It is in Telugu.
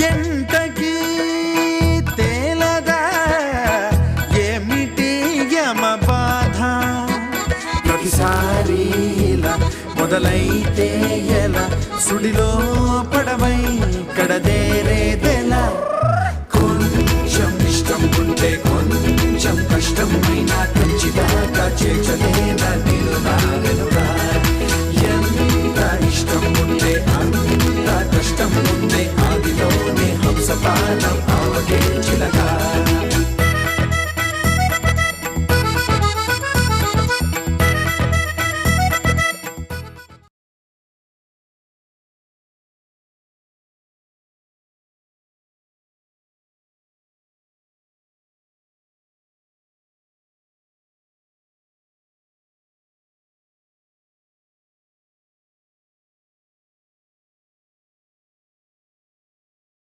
ఎంతకీ తేలదా ఏమిటి యమ బాధ ప్రతిసారి ఇలా మొదలైతే ఎలా సుడిలో పడవై కడదేరేదెలా కొంచెం ఇష్టం ఉంటే కొంచెం కష్టమైనా ఖచ్చితంగా చేర్చలేనా నేను నా వెనుక ఎంత ఇష్టం ఉంటే అంత కష్టం ఉంటే ఆదిలోనే హంసపానం